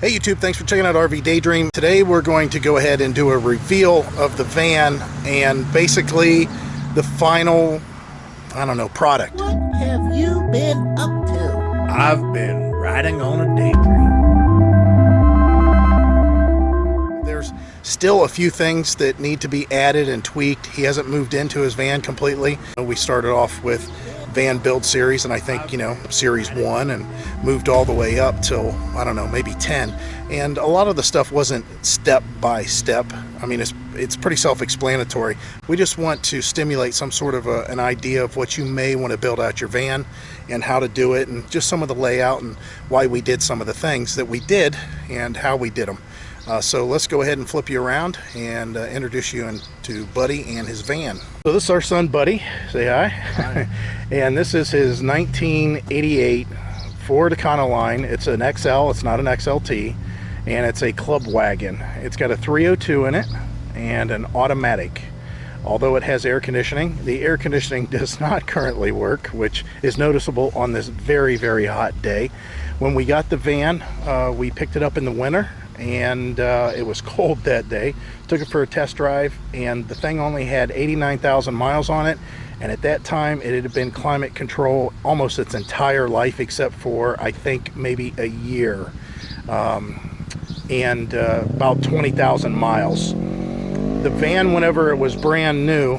Hey YouTube, thanks for checking out RV Daydream. Today we're going to go ahead and do a reveal of the van and basically the final, product. What have you been up to? I've been riding on a daydream. There's still a few things that need to be added and tweaked. He hasn't moved into his van completely. We started off with van build series, and I think, series 1, and moved all the way up till, maybe 10. And a lot of the stuff wasn't step by step. I mean, it's pretty self-explanatory. We just want to stimulate some sort of an idea of what you may want to build out your van and how to do it, and just some of the layout and why we did some of the things that we did and how we did them. So let's go ahead and flip you around and introduce you to Buddy and his van. So this is our son Buddy. Say hi. Hi. And this is his 1988 Ford Econoline. It's an XL, it's not an XLT, and it's a club wagon. It's got a 302 in it and an automatic. Although it has air conditioning, the air conditioning does not currently work, which is noticeable on this very, very hot day. When we got the van, we picked it up in the winter, and it was cold that day. Took it for a test drive, and the thing only had 89,000 miles on it, and at that time it had been climate control almost its entire life, except for I think maybe a year, and about 20,000 miles. The van, whenever it was brand new,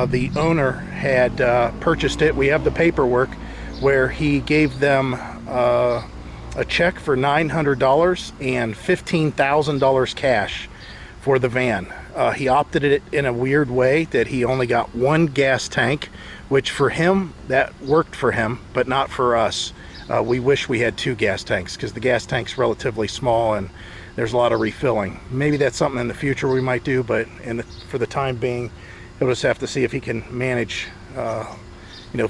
the owner had purchased it. We have the paperwork where he gave them a check for $900 and $15,000 cash for the van. He opted it in a weird way that he only got one gas tank, which for him, that worked for him, but not for us. We wish we had two gas tanks because the gas tank's relatively small and there's a lot of refilling. Maybe that's something in the future we might do, but for the time being, he'll just have to see if he can manage,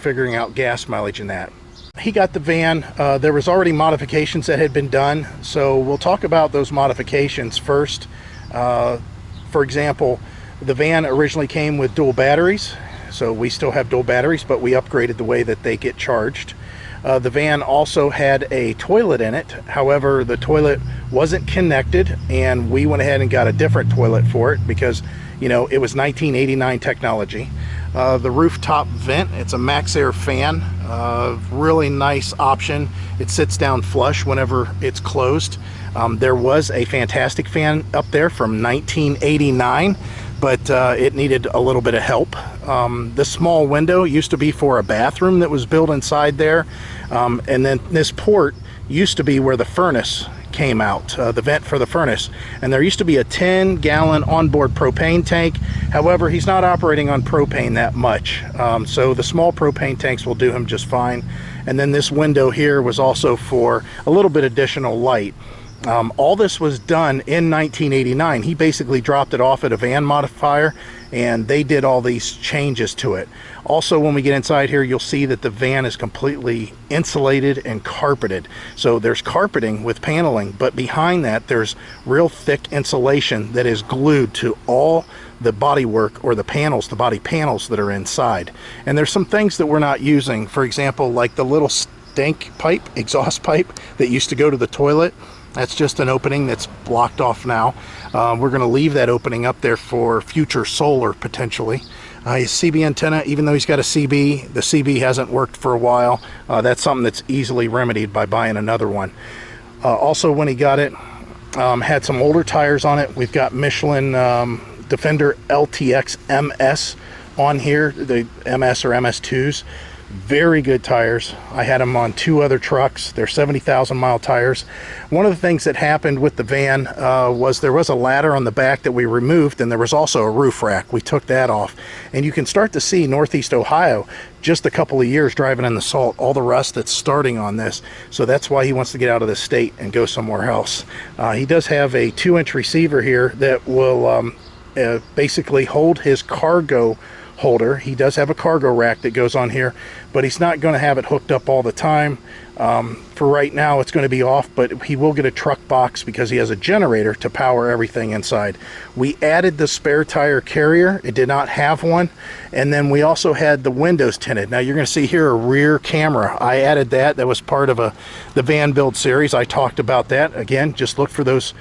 figuring out gas mileage in that. He got the van. There was already modifications that had been done, so we'll talk about those modifications first. For example, the van originally came with dual batteries, so we still have dual batteries, but we upgraded the way that they get charged. The van also had a toilet in it. However, the toilet wasn't connected, and we went ahead and got a different toilet for it because, it was 1989 technology. The rooftop vent, it's a MaxxAir fan, really nice option. It sits down flush whenever it's closed. There was a fantastic fan up there from 1989, but it needed a little bit of help. The small window used to be for a bathroom that was built inside there, and then this port used to be where the furnace came out, the vent for the furnace, and there used to be a 10-gallon onboard propane tank. However, he's not operating on propane that much, so the small propane tanks will do him just fine. And then this window here was also for a little bit additional light. All this was done in 1989. He basically dropped it off at a van modifier, and they did all these changes to it. Also, when we get inside here, you'll see that the van is completely insulated and carpeted. So there's carpeting with paneling, but behind that there's real thick insulation that is glued to all the bodywork, or the panels, the body panels that are inside. And there's some things that we're not using. For example, like the little stink pipe, exhaust pipe that used to go to the toilet. That's just an opening that's blocked off now. We're going to leave that opening up there for future solar, potentially. His CB antenna, even though he's got a CB, the CB hasn't worked for a while. That's something that's easily remedied by buying another one. Also, when he got it, had some older tires on it. We've got Michelin Defender LTX MS on here, the MS or MS2s. Very good tires. I had them on two other trucks. They're 70,000 mile tires. One of the things that happened with the van was there was a ladder on the back that we removed, and there was also a roof rack. We took that off, and you can start to see Northeast Ohio, just a couple of years driving in the salt, all the rust that's starting on this. So that's why he wants to get out of the state and go somewhere else. He does have a 2-inch receiver here that will basically hold his cargo holder. He does have a cargo rack that goes on here, but he's not going to have it hooked up all the time. For right now it's going to be off, but he will get a truck box because he has a generator to power everything inside. We added the spare tire carrier. It did not have one. And then we also had the windows tinted. Now you're going to see here a rear camera. I added that. That was part of the van build series. I talked about that. Again, just look for those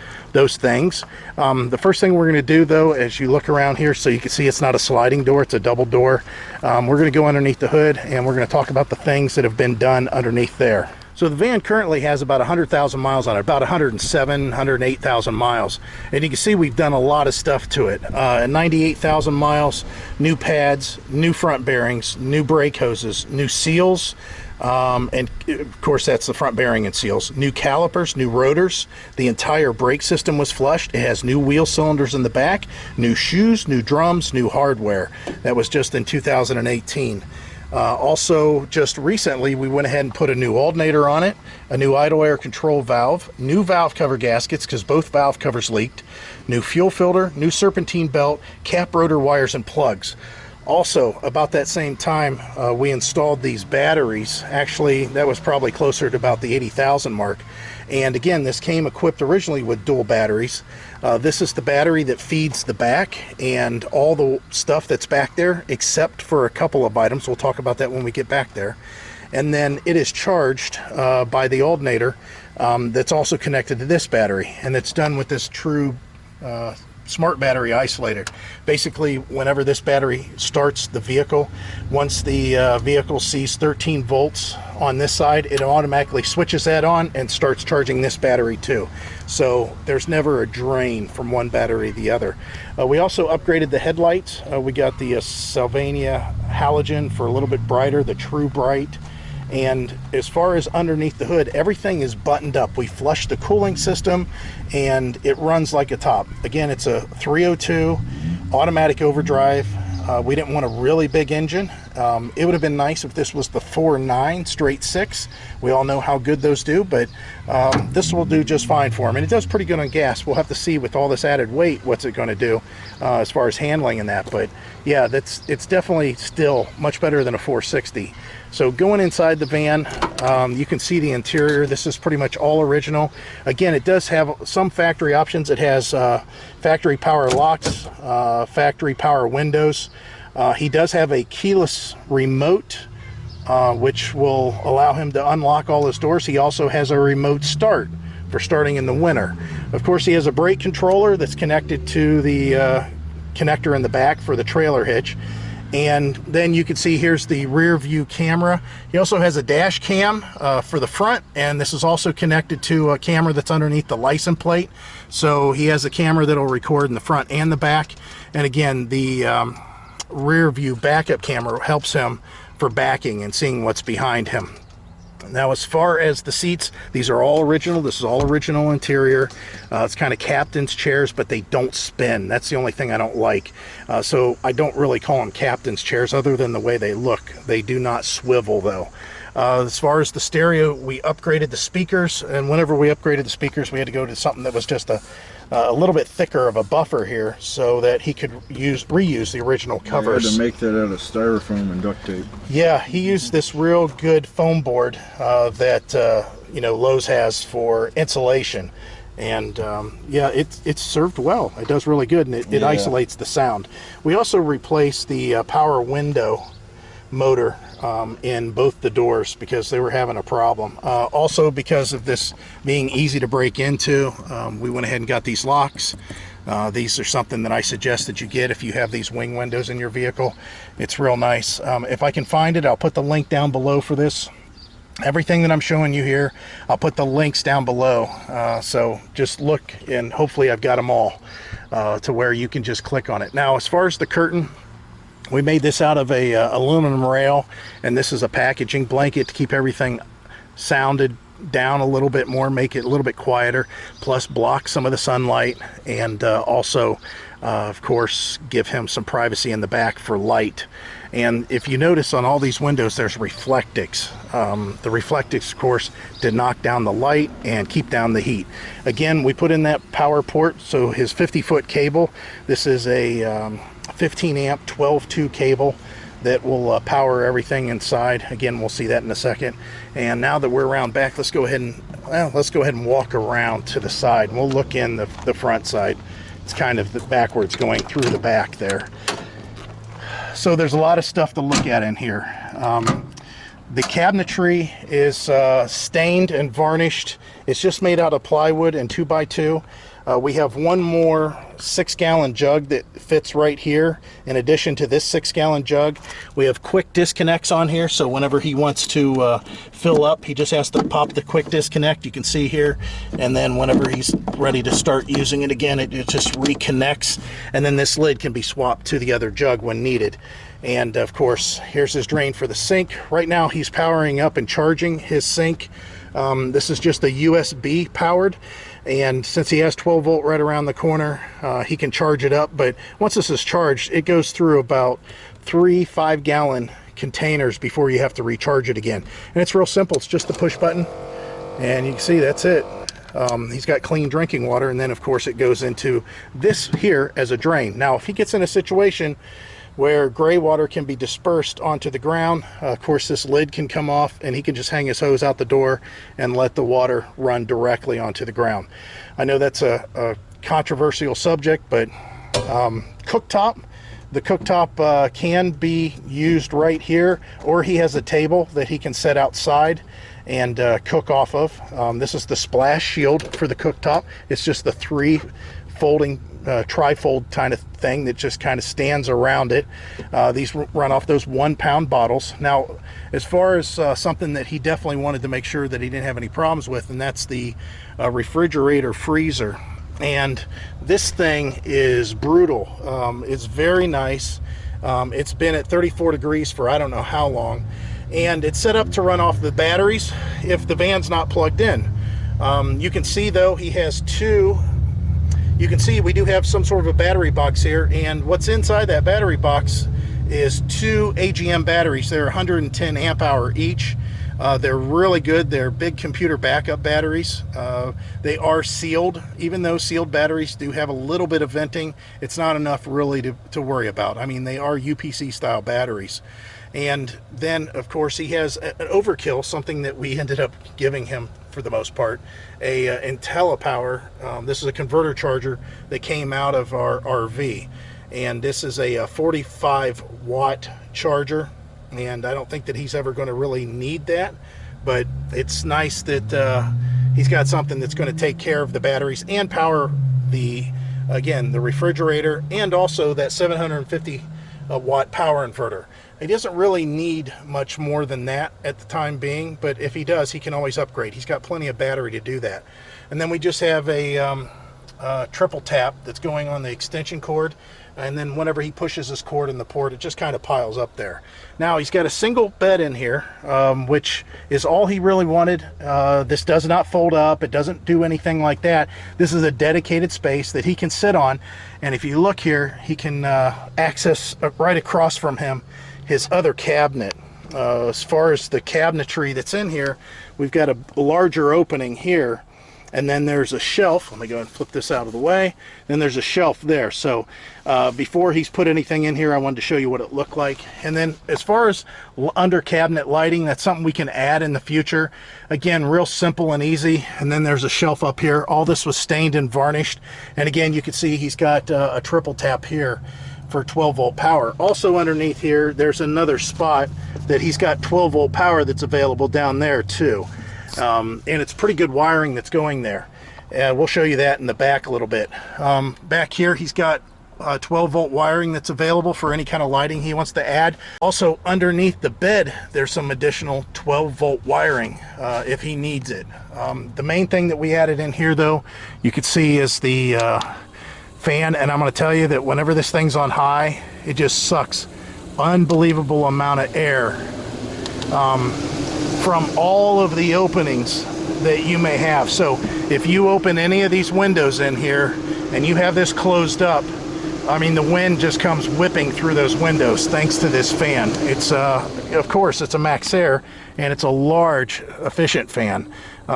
things. The first thing we're going to do though, as you look around here, so you can see it's not a sliding door, it's a double door. We're going to go underneath the hood and we're going to talk about the things that have been done underneath there. So the van currently has about 100,000 miles on it, about 107, 108,000 miles. And you can see we've done a lot of stuff to it. 98,000 miles, new pads, new front bearings, new brake hoses, new seals, and of course that's the front bearing and seals, new calipers, new rotors. The entire brake system was flushed. It has new wheel cylinders in the back, new shoes, new drums, new hardware. That was just in 2018. Also, just recently, we went ahead and put a new alternator on it, a new idle air control valve, new valve cover gaskets because both valve covers leaked, new fuel filter, new serpentine belt, cap rotor wires, and plugs. Also, about that same time, we installed these batteries. Actually, that was probably closer to about the 80,000 mark. And again, this came equipped originally with dual batteries. This is the battery that feeds the back and all the stuff that's back there, except for a couple of items. We'll talk about that when we get back there. And then it is charged by the alternator that's also connected to this battery. And it's done with this true smart battery isolator. Basically, whenever this battery starts the vehicle, once the vehicle sees 13 volts on this side, it automatically switches that on and starts charging this battery too. So there's never a drain from one battery to the other. We also upgraded the headlights. We got the Sylvania halogen for a little bit brighter, the True Bright. And as far as underneath the hood, everything is buttoned up. We flushed the cooling system and it runs like a top. Again, it's a 302 automatic overdrive. We didn't want a really big engine. It would have been nice if this was the 4.9 straight 6. We all know how good those do, but this will do just fine for him. And it does pretty good on gas. We'll have to see with all this added weight what's it going to do as far as handling and that. But yeah, it's definitely still much better than a 460. So going inside the van, you can see the interior. This is pretty much all original. Again, it does have some factory options. It has factory power locks, factory power windows. He does have a keyless remote, which will allow him to unlock all his doors. He also has a remote start for starting in the winter. Of course, he has a brake controller that's connected to the connector in the back for the trailer hitch. And then you can see here's the rear view camera. He also has a dash cam for the front, and this is also connected to a camera that's underneath the license plate. So he has a camera that'll record in the front and the back. And again, the rear view backup camera helps him for backing and seeing what's behind him. Now, as far as the seats, these are all original. This is all original interior. It's kind of captain's chairs, but they don't spin. That's the only thing I don't like. So I don't really call them captain's chairs other than the way they look. They do not swivel, though. As far as the stereo, we upgraded the speakers, and whenever we upgraded the speakers, we had to go to something that was just a little bit thicker of a buffer here so that he could reuse the original covers. I had to make that out of styrofoam and duct tape. Yeah, he used this real good foam board that you know, Lowe's has for insulation, and yeah, it's served well. It does really good, and it isolates the sound. We also replaced the power window motor in both the doors because they were having a problem. Also, because of this being easy to break into, we went ahead and got these locks. These are something that I suggest that you get if you have these wing windows in your vehicle. It's real nice. If I can find it, I'll put the link down below for this. Everything that I'm showing you here, I'll put the links down below. So just look, and hopefully I've got them all to where you can just click on it. Now, as far as the curtain, we made this out of a aluminum rail, and this is a packaging blanket to keep everything sounded down a little bit more, make it a little bit quieter, plus block some of the sunlight, and also of course give him some privacy in the back for light. And if you notice on all these windows, there's reflectix. The reflectix, of course, to knock down the light and keep down the heat. Again, we put in that power port, so his 50-foot cable, this is a 15 amp 12-2 cable. that will power everything inside. Again, we'll see that in a second. And now that we're around back, let's go ahead and walk around to the side. We'll look in the front side. It's kind of backwards going through the back there. So there's a lot of stuff to look at in here. The cabinetry is stained and varnished. It's just made out of plywood and 2x2. We have one more 6-gallon jug that fits right here. In addition to this 6-gallon jug, we have quick disconnects on here. So whenever he wants to fill up, he just has to pop the quick disconnect. You can see here. And then whenever he's ready to start using it again, it just reconnects. And then this lid can be swapped to the other jug when needed. And of course, here's his drain for the sink. Right now, he's powering up and charging his sink. This is just a USB powered. And since he has 12 volt right around the corner, he can charge it up. But once this is charged, it goes through about 3 5-gallon containers before you have to recharge it again. And it's real simple. It's just the push button. And you can see that's it. He's got clean drinking water. And then, of course, it goes into this here as a drain. Now, if he gets in a situation where gray water can be dispersed onto the ground, of course this lid can come off and he can just hang his hose out the door and let the water run directly onto the ground. I know that's a controversial subject, but cooktop, the cooktop can be used right here, or he has a table that he can set outside and cook off of. This is the splash shield for the cooktop. It's just the 3 folding trifold kind of thing that just kind of stands around it. These run off those 1-pound bottles. Now, as far as something that he definitely wanted to make sure that he didn't have any problems with, and that's the refrigerator freezer. And this thing is brutal. It's very nice. It's been at 34 degrees for I don't know how long, and it's set up to run off the batteries if the van's not plugged in. You can see though he has two. You can see we do have some sort of a battery box here, and what's inside that battery box is 2 AGM batteries. They're 110 amp hour each. They're really good. They're big computer backup batteries. They are sealed. Even though sealed batteries do have a little bit of venting, it's not enough really to worry about. I mean, they are UPC style batteries. And then, of course, he has an overkill, something that we ended up giving him for the most part, a IntelliPower. This is a converter charger that came out of our RV. And this is a 45 watt charger. And I don't think that he's ever going to really need that. But it's nice that he's got something that's going to take care of the batteries and power again, the refrigerator, and also that 750 watt power inverter. He doesn't really need much more than that at the time being, but if he does, he can always upgrade. He's got plenty of battery to do that. And then we just have a triple tap that's going on the extension cord, and then whenever he pushes his cord in the port, it just kind of piles up there. Now he's got a single bed in here, which is all he really wanted. This does not fold up. It doesn't do anything like that. This is a dedicated space that he can sit on, and if you look here, he can access right across from him his other cabinet. As far as the cabinetry that's in here, we've got a larger opening here, and then there's a shelf. Let me go and flip this out of the way. Then there's a shelf there. So before he's put anything in here, I wanted to show you what it looked like. And then as far as under cabinet lighting, that's something we can add in the future. Again, real simple and easy. And then there's a shelf up here. All this was stained and varnished. And again, you can see he's got a triple tap here for 12 volt power. Also underneath here, there's another spot that he's got 12 volt power that's available down there too. And it's pretty good wiring that's going there. We'll show you that in the back a little bit. Back here, he's got 12 volt wiring that's available for any kind of lighting he wants to add. Also underneath the bed, there's some additional 12 volt wiring if he needs it. The main thing that we added in here though, you can see is the fan, and I'm going to tell you that whenever this thing's on high, it just sucks unbelievable amount of air from all of the openings that you may have. So if you open any of these windows in here and you have this closed up, I mean, the wind just comes whipping through those windows thanks to this fan. It's of course it's a Max Air, and it's a large efficient fan,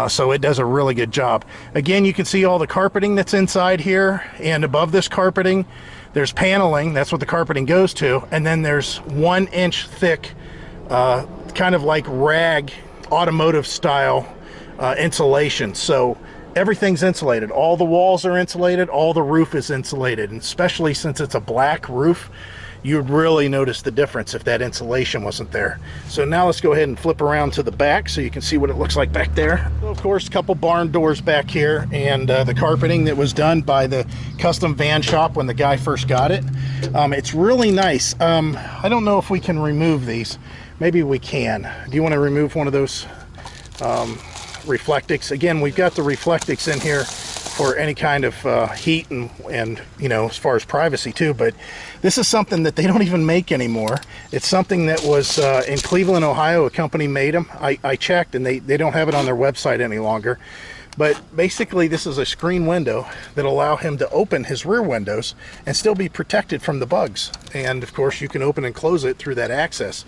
so it does a really good job. Again, you can see all the carpeting that's inside here, and above this carpeting There's paneling, that's what the carpeting goes to, and then there's 1 inch thick, kind of like rag, automotive style insulation. So everything's insulated. All the walls are insulated, all the roof is insulated, and especially since it's a black roof, you'd really notice the difference if that insulation wasn't there. So now let's go ahead and flip around to the back so you can see what it looks like back there. So of course, a couple barn doors back here, and the carpeting that was done by the custom van shop when the guy first got it. It's really nice. I don't know if we can remove these. Maybe we can. Do you want to remove one of those Reflectix? Again, we've got the Reflectix in here for any kind of heat and you know, as far as privacy too, but this is something that they don't even make anymore. It's something that was in Cleveland, Ohio. A company made them. I checked, and they don't have it on their website any longer. But basically, this is a screen window that allow him to open his rear windows and still be protected from the bugs. And of course, you can open and close it through that access.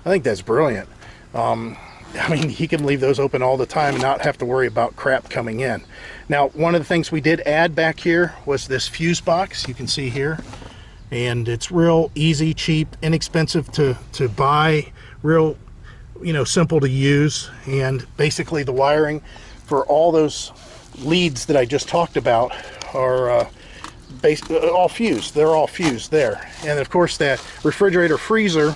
I think that's brilliant. I mean, he can leave those open all the time and not have to worry about crap coming in. Now, one of the things we did add back here was this fuse box you can see here. And it's real easy, cheap, inexpensive to buy, real, you know, simple to use. And basically the wiring for all those leads that I just talked about are all fused. They're all fused there. And of course, that refrigerator, freezer,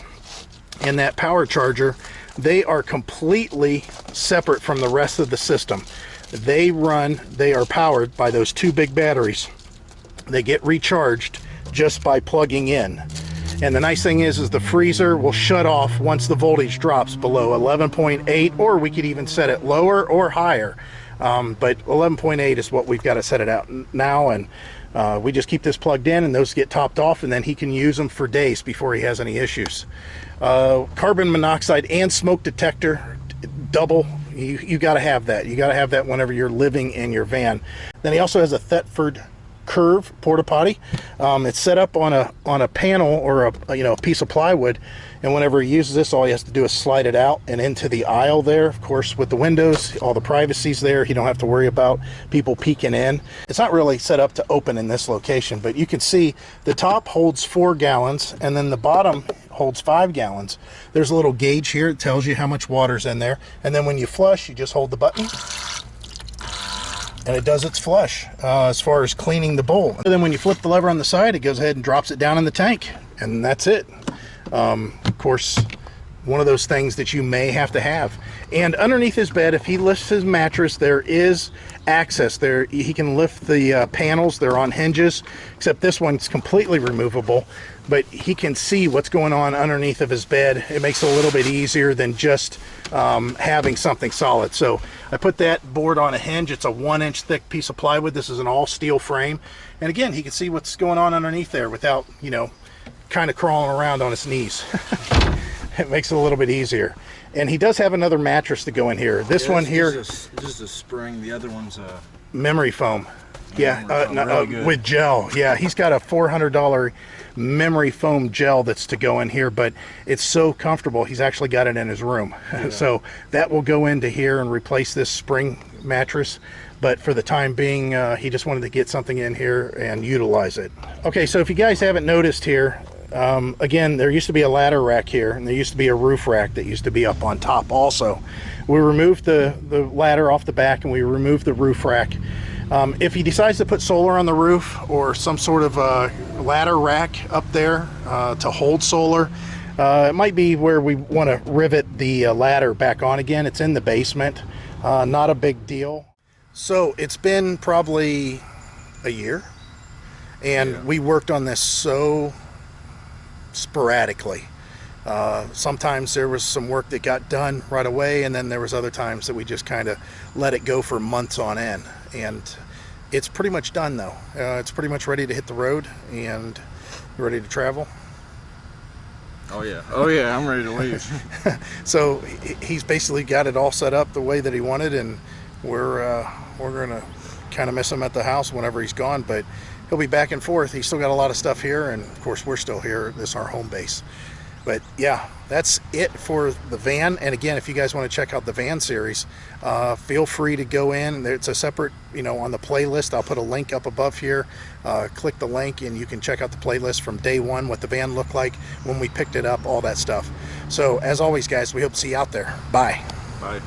and that power charger, they are completely separate from the rest of the system. They are powered by those 2 big batteries. They get recharged just by plugging in. And the nice thing is the freezer will shut off once the voltage drops below 11.8, or we could even set it lower or higher. But 11.8 is what we've got to set it out now, and we just keep this plugged in, and those get topped off, and then he can use them for days before he has any issues. Carbon monoxide and smoke detector, double. You got to have that. You got to have that whenever you're living in your van. Then he also has a Thetford Curve porta potty. It's set up on a panel or a piece of plywood, and whenever he uses this, all he has to do is slide it out and into the aisle there. Of course, with the windows, all the privacy's there. You don't have to worry about people peeking in. It's not really set up to open in this location, but you can see the top holds 4 gallons, and then the bottom holds 5 gallons. There's a little gauge here. It tells you how much water's in there, and then when you flush, you just hold the button and it does its flush as far as cleaning the bowl. And then when you flip the lever on the side, it goes ahead and drops it down in the tank, and that's it. Of course, one of those things that you may have to have. And underneath his bed, if he lifts his mattress, there is access there. He can lift the panels. They're on hinges, except this one's completely removable, but he can see what's going on underneath of his bed. It makes it a little bit easier than just having something solid. So I put that board on a hinge. It's a 1 inch thick piece of plywood. This is an all steel frame, and again, he can see what's going on underneath there without, you know, kind of crawling around on his knees. It makes it a little bit easier. And he does have another mattress to go in here. This one here, just a spring. The other one's a memory foam. Yeah, really good. with gel. Yeah, he's got a $400 memory foam gel that's to go in here, but it's so comfortable. He's actually got it in his room. Yeah. So that will go into here and replace this spring mattress. But for the time being, he just wanted to get something in here and utilize it. Okay, so if you guys haven't noticed here, again, there used to be a ladder rack here, and there used to be a roof rack that used to be up on top also. We removed the ladder off the back, and we removed the roof rack. If he decides to put solar on the roof or some sort of ladder rack up there to hold solar, it might be where we want to rivet the ladder back on again. It's in the basement. Not a big deal. So it's been probably a year, and we worked on this so sporadically. Sometimes there was some work that got done right away, and then there was other times that we just kind of let it go for months on end. And it's pretty much done though. It's pretty much ready to hit the road, and ready to travel. Oh yeah, I'm ready to leave. So he's basically got it all set up the way that he wanted, and we're gonna kind of miss him at the house whenever he's gone, but he'll be back and forth. He's still got a lot of stuff here, and of course we're still here. This is our home base. But yeah, that's it for the van. And again, if you guys want to check out the van series, feel free to go in. It's a separate, on the playlist. I'll put a link up above here. Click the link and you can check out the playlist from day one, what the van looked like when we picked it up, all that stuff. So as always, guys, we hope to see you out there. Bye. Bye.